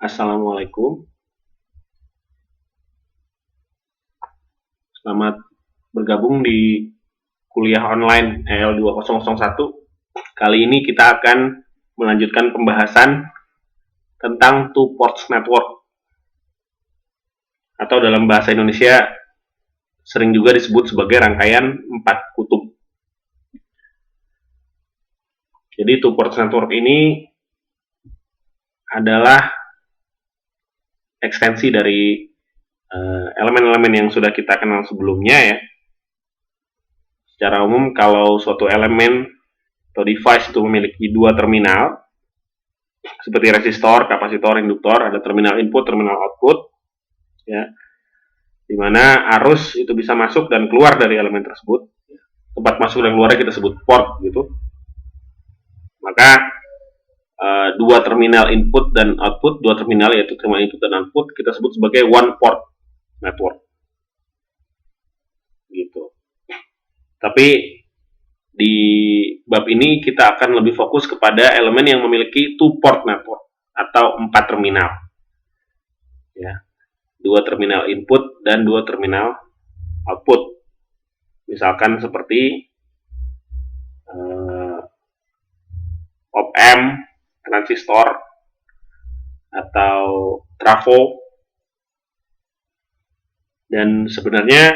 Assalamualaikum, selamat bergabung di kuliah online EL2001. Kali ini kita akan melanjutkan pembahasan tentang two ports network, atau dalam bahasa Indonesia sering juga disebut sebagai rangkaian 4 kutub. Jadi two ports network ini adalah ekstensi dari elemen-elemen yang sudah kita kenal sebelumnya ya. Secara umum kalau suatu elemen atau device itu memiliki 2 terminal seperti resistor, kapasitor, induktor, ada terminal input, terminal output ya, dimana arus itu bisa masuk dan keluar dari elemen tersebut. Tempat masuk dan keluarnya kita sebut port gitu. Maka 2 terminal input dan output, 2 terminal yaitu terminal input dan output kita sebut sebagai one port network gitu. Tapi di bab ini kita akan lebih fokus kepada elemen yang memiliki two port network atau 4 terminal ya, 2 terminal input dan 2 terminal output. Misalkan seperti op-amp, transistor, atau trafo. Dan sebenarnya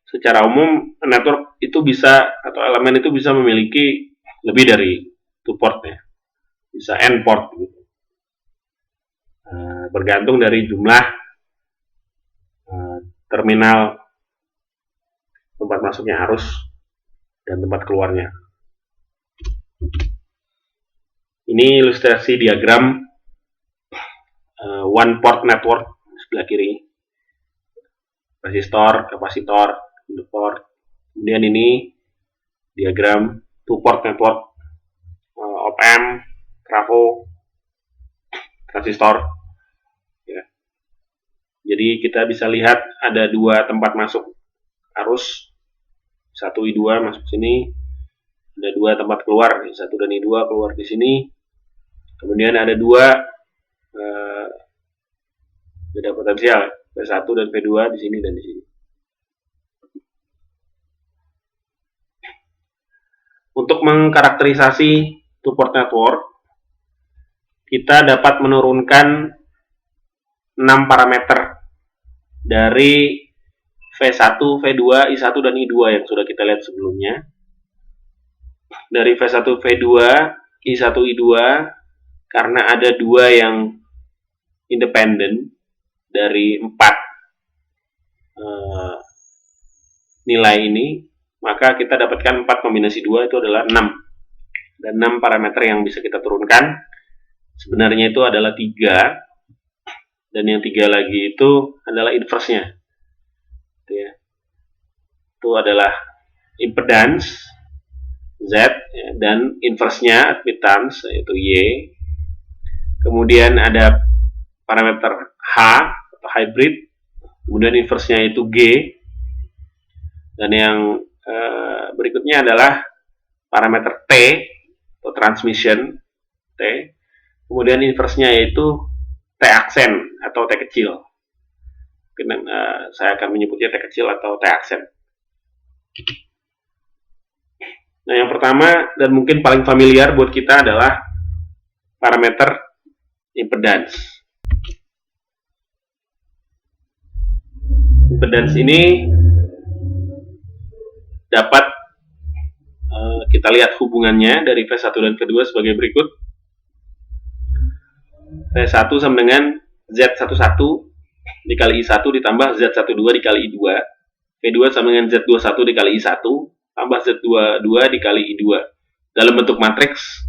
secara umum network itu bisa, atau elemen itu bisa memiliki lebih dari two port ya, bisa n port gitu. Bergantung dari jumlah terminal tempat masuknya arus dan tempat keluarnya. Ini ilustrasi diagram one port network sebelah kiri, resistor, kapasitor, induktor. Kemudian ini diagram two port network, op-amp, trafo, transistor ya. Jadi kita bisa lihat ada 2 tempat masuk arus, 1 I2 masuk sini, ada 2 tempat keluar, 1 dan I2 keluar di sini. Kemudian ada 2 beda potensial, V1 dan V2 di sini dan di sini. Untuk mengkarakterisasi two port network, kita dapat menurunkan 6 parameter dari V1, V2, I1 dan I2 yang sudah kita lihat sebelumnya. Dari V1, V2, I1, I2, karena ada 2 yang independen dari 4 nilai ini, maka kita dapatkan 4 kombinasi 2 itu adalah 6. Dan 6 parameter yang bisa kita turunkan sebenarnya itu adalah 3, dan yang 3 lagi itu adalah inverse-nya. Itu adalah impedance Z ya, dan inverse-nya admittance yaitu Y. Kemudian ada parameter H atau hybrid, kemudian inverse-nya itu G, dan yang berikutnya adalah parameter T atau transmission T, kemudian inverse-nya yaitu T aksen atau T kecil. Mungkin saya akan menyebutnya T kecil atau T aksen. Nah, yang pertama dan mungkin paling familiar buat kita adalah parameter impedance. Impedance ini dapat kita lihat hubungannya dari V1 dan V2 sebagai berikut. V1 sama dengan Z11 dikali I1 ditambah Z12 dikali I2. V2 sama dengan Z21 dikali I1 tambah Z22 dikali I2. Dalam bentuk matriks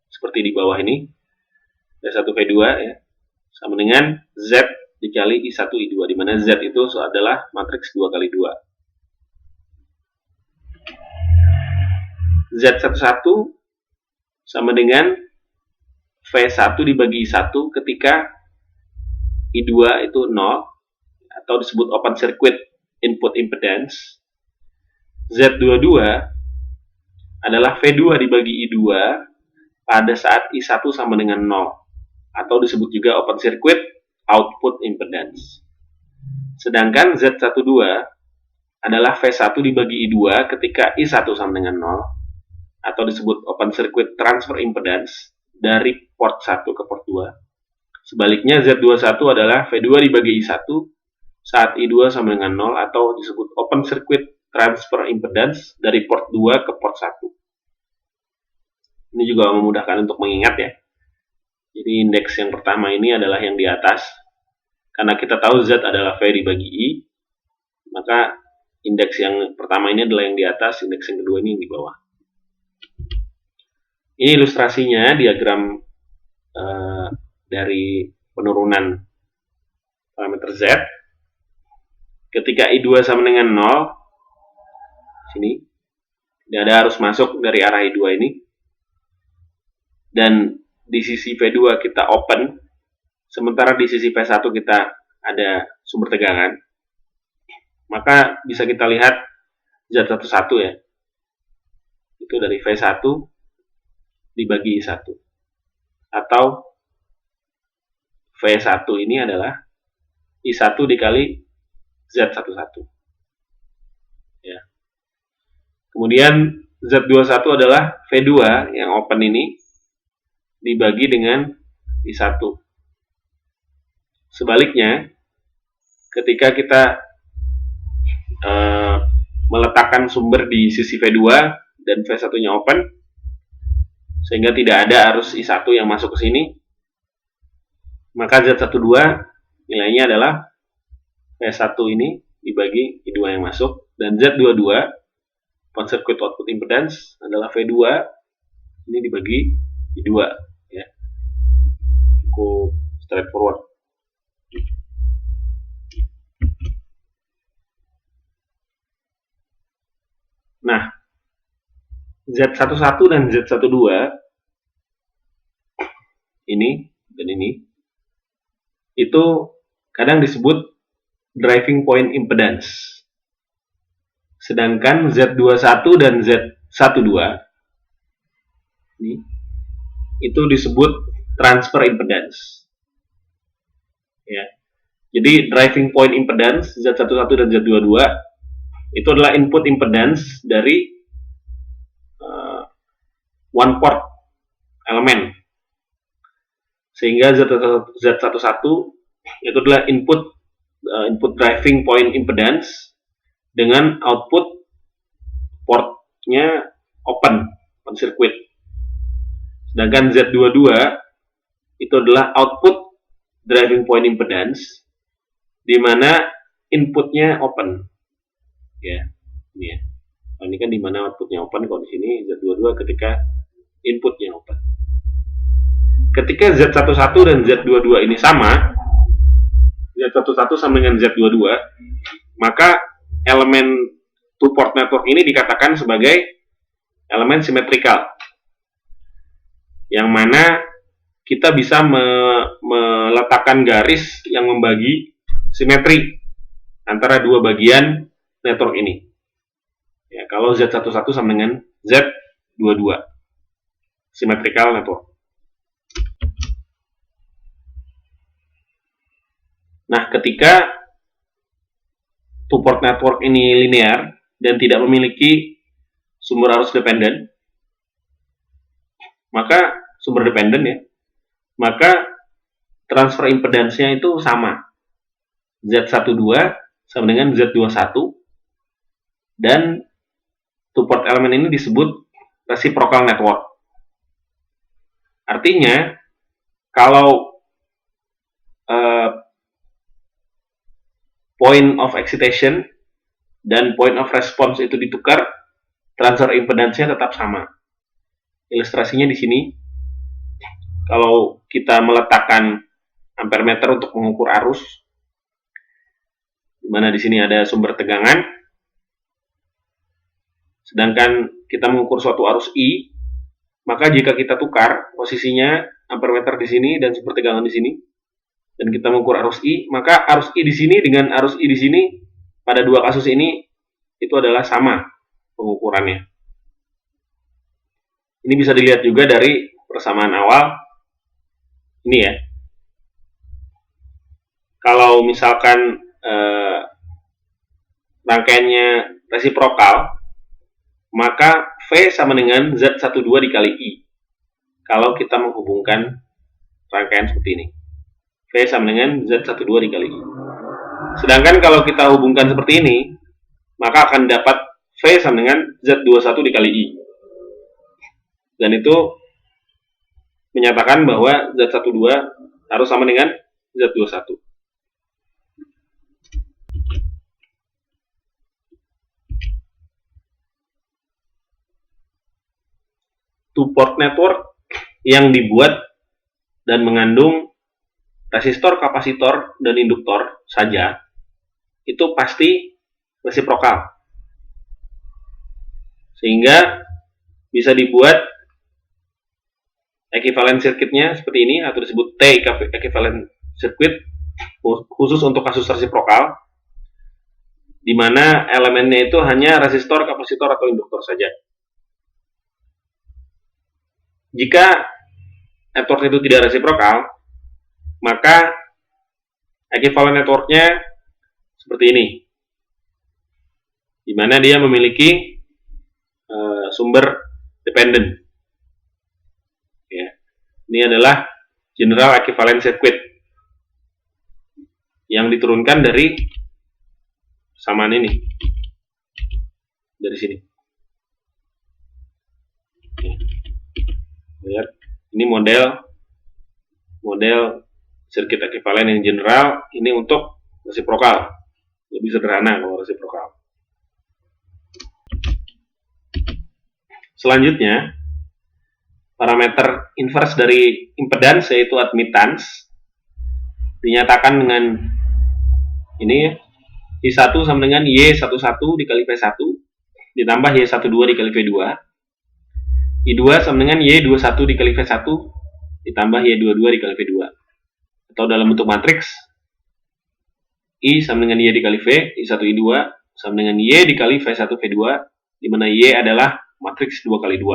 seperti di bawah ini. V1 V2 ya, sama dengan Z dikali I1 I2, di mana Z itu adalah matriks 2 kali 2. Z11 sama dengan V1 dibagi I1 ketika I2 itu 0 atau disebut open circuit input impedance. Z22 adalah V2 dibagi I2 pada saat I1 sama dengan 0 atau disebut juga open circuit output impedance. Sedangkan Z12 adalah V1 dibagi I2 ketika I1 sama dengan 0, atau disebut open circuit transfer impedance dari port 1 ke port 2. Sebaliknya Z21 adalah V2 dibagi I1 saat I2 sama dengan 0, atau disebut open circuit transfer impedance dari port 2 ke port 1. Ini juga memudahkan untuk mengingat ya. Jadi indeks yang pertama ini adalah yang di atas. Karena kita tahu Z adalah V dibagi I, maka indeks yang pertama ini adalah yang di atas, indeks yang kedua ini yang di bawah. Ini ilustrasinya, diagram dari penurunan parameter Z. Ketika I2 sama dengan 0, sini, tidak ada arus masuk dari arah I2 ini. Dan di sisi V2 kita open, sementara di sisi V1 kita ada sumber tegangan, maka bisa kita lihat Z11 ya, itu dari V1 dibagi I1, atau V1 ini adalah I1 dikali Z11 ya. Kemudian Z21 adalah V2 yang open ini dibagi dengan I1. Sebaliknya, ketika kita meletakkan sumber di sisi V2 dan V1-nya open, sehingga tidak ada arus I1 yang masuk ke sini, maka Z12 nilainya adalah V1 ini dibagi I2 yang masuk, dan Z22 open circuit output impedance adalah V2 ini dibagi I2 ya. Cukup straightforward. Nah, Z11 dan Z12 ini dan ini itu kadang disebut driving point impedance. Sedangkan Z21 dan Z12 ini itu disebut transfer impedance. Ya. Jadi driving point impedance Z11 dan Z22 itu adalah input impedance dari one port elemen. Sehingga Z11 itu adalah input driving point impedance dengan output portnya open circuit. Sedangkan Z22 itu adalah output driving point impedance di mana inputnya open. Ya, ini ya. Ini kan di mana outputnya open, kalau di sini Z22 ketika inputnya open. Ketika Z11 dan Z22 ini sama, Z11 sama dengan Z22, maka elemen two port network ini dikatakan sebagai elemen simetrikal, yang mana kita bisa meletakkan garis yang membagi simetri antara dua bagian network ini. Ya, kalau Z11 sama dengan Z22, symmetrical network. Nah, ketika two port network ini linear dan tidak memiliki sumber arus dependen, maka sumber dependen ya, maka transfer impedance-nya itu sama. Z12 sama dengan Z21, dan two port elemen ini disebut reciprocal network. Artinya, kalau point of excitation dan point of response itu ditukar, transfer impedance-nya tetap sama. Ilustrasinya di sini, kalau kita meletakkan ampermeter untuk mengukur arus, di mana di sini ada sumber tegangan, sedangkan kita mengukur suatu arus I, maka jika kita tukar posisinya ampermeter di sini dan sumber tegangan di sini, dan kita mengukur arus I, maka arus I di sini dengan arus I di sini pada dua kasus ini itu adalah sama pengukurannya. Ini bisa dilihat juga dari persamaan awal ini ya. Kalau misalkan rangkaiannya resiprokal, maka V sama dengan Z12 dikali I. Kalau kita menghubungkan rangkaian seperti ini, V sama dengan Z12 dikali I. Sedangkan kalau kita hubungkan seperti ini, maka akan dapat V sama dengan Z21 dikali I. Dan itu menyatakan bahwa Z12 harus sama dengan Z21. Two-port network yang dibuat dan mengandung resistor, kapasitor, dan induktor saja, itu pasti resiprokal. Sehingga bisa dibuat equivalent circuitnya seperti ini, atau disebut T equivalent circuit, khusus untuk kasus resiprokal, di mana elemennya itu hanya resistor, kapasitor, atau induktor saja. Jika network itu tidak resiprokal, maka equivalent networknya seperti ini, di mana dia memiliki sumber dependent. Ya. Ini adalah general equivalent circuit yang diturunkan dari samaan ini, dari sini. Lihat, ini model circuit equivalent yang general. Ini untuk resiprokal, lebih sederhana kalau resiprokal. Selanjutnya, parameter inverse dari impedance yaitu admittance dinyatakan dengan ini, I1 sama dengan Y11 dikali V1 ditambah Y12 dikali V2, I2 sama dengan Y21 dikali V1 ditambah Y22 dikali V2. Atau dalam bentuk matriks, I sama dengan Y dikali V, I1 I2 sama dengan Y dikali V1 V2, di mana Y adalah matriks 2 kali 2.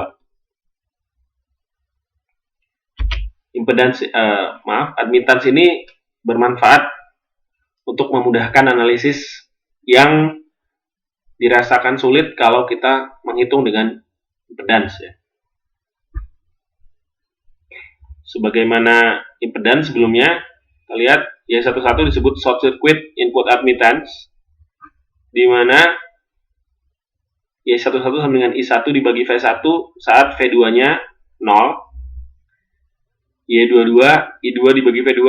Admittance ini bermanfaat untuk memudahkan analisis yang dirasakan sulit kalau kita menghitung dengan impedance, ya. Sebagaimana impedance sebelumnya, kita lihat Y11 disebut short circuit input admittance, di mana Y11 sama dengan I1 dibagi V1 saat V2-nya 0, Y22 I2 dibagi V2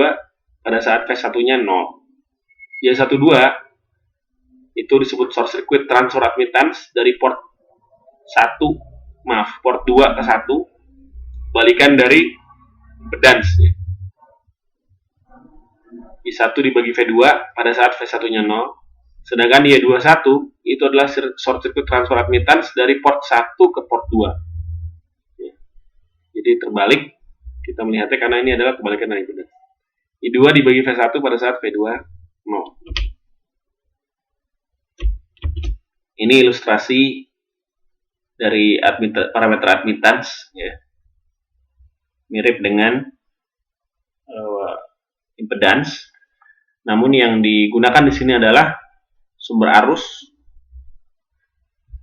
pada saat V1-nya 0. Y12 itu disebut short circuit transfer admittance dari port 2 ke 1, balikan dari impedance, ya. I1 dibagi V2 pada saat V1-nya 0, sedangkan Y21 itu adalah short circuit transfer admittance dari port 1 ke port 2. Ya. Jadi terbalik kita melihatnya karena ini adalah kebalikan dari impedance. I2 dibagi V1 pada saat V2 0. Ini ilustrasi dari parameter admittance, ya. Mirip dengan impedance. Namun yang digunakan di sini adalah sumber arus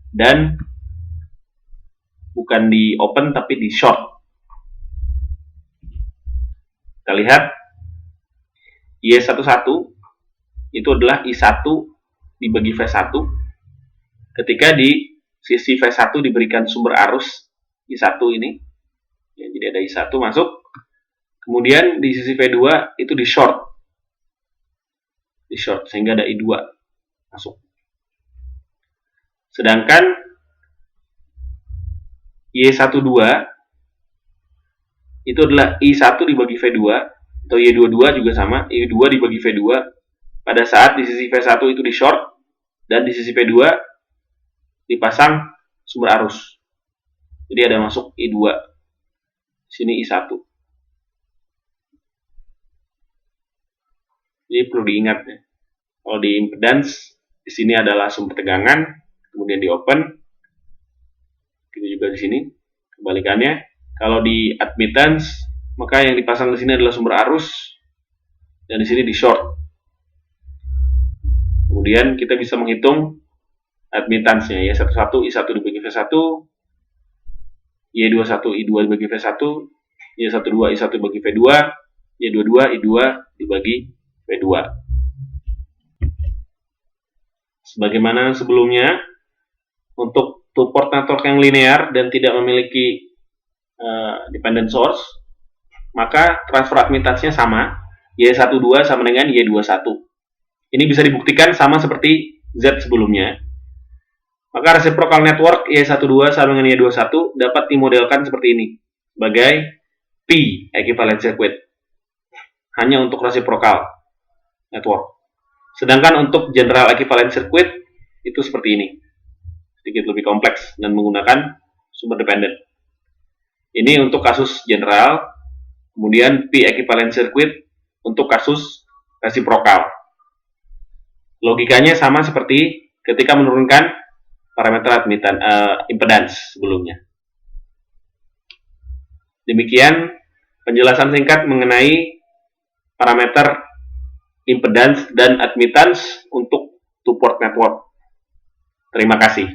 dan bukan di open tapi di short. Kita lihat Y11 itu adalah I1 dibagi V1 ketika di sisi V1 diberikan sumber arus I1 ini, ya, jadi ada I1 masuk, kemudian di sisi V2 itu di short sehingga ada I2 masuk. Sedangkan Y12 itu adalah I1 dibagi V2, atau Y22 juga sama, I2 dibagi V2 pada saat di sisi V1 itu di short dan di sisi V2 dipasang sumber arus. Jadi ada masuk I2. Sini I1. Jadi perlu diingat, ya. Kalau di impedance di sini adalah sumber tegangan, kemudian di open. Gitu juga di sini. Kebalikannya, kalau di admittance maka yang dipasang di sini adalah sumber arus dan di sini di short. Kemudian kita bisa menghitung admittance-nya, Y11, I1 dibagi V1, Y21, I2 dibagi V1, Y12, I1 dibagi V2, Y22, I2 dibagi V2. Sebagaimana sebelumnya, untuk two-port network yang linear dan tidak memiliki dependent source, maka transfer admittance-nya sama, Y12 sama dengan Y21. Ini bisa dibuktikan sama seperti Z sebelumnya. Maka reciprocal network Y12 sama dengan Y21 dapat dimodelkan seperti ini, sebagai P equivalent circuit, hanya untuk reciprocal network. Sedangkan untuk general equivalent circuit itu seperti ini, sedikit lebih kompleks dan menggunakan sumber dependent. Ini untuk kasus general, kemudian P equivalent circuit untuk kasus reciprocal. Logikanya sama seperti ketika menurunkan parameter impedance sebelumnya. Demikian penjelasan singkat mengenai parameter impedance dan admittance untuk two-port network. Terima kasih.